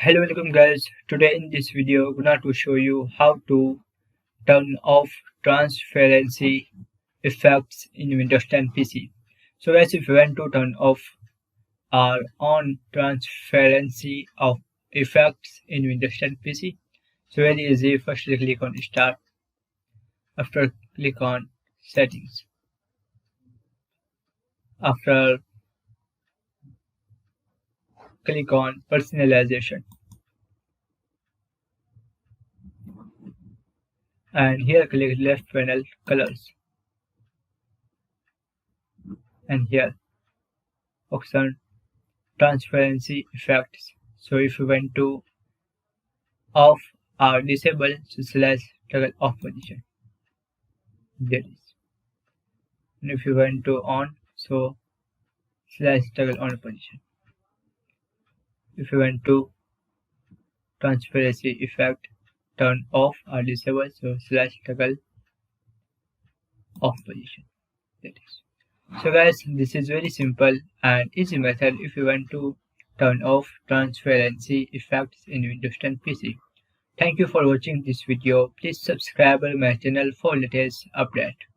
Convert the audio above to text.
Hello, welcome guys. Today in this video, I'm going to show you how to turn off transparency effects in Windows 10 PC. So guys, if you want to turn off or on transparency of effects in Windows 10 PC, so very easy. First click on Start. After click on Settings. After click on Personalization. And here click left panel colors. And here option transparency effects. So if you want to off or disable, so slash toggle off position. That is. And if you want to on, so slash toggle on position. If you want to transparency effect turn off or disable, so slash toggle off position. That is. So guys, this is very simple and easy method if you want to turn off transparency effects in Windows 10 PC. Thank you for watching this video. Please subscribe my channel for latest update.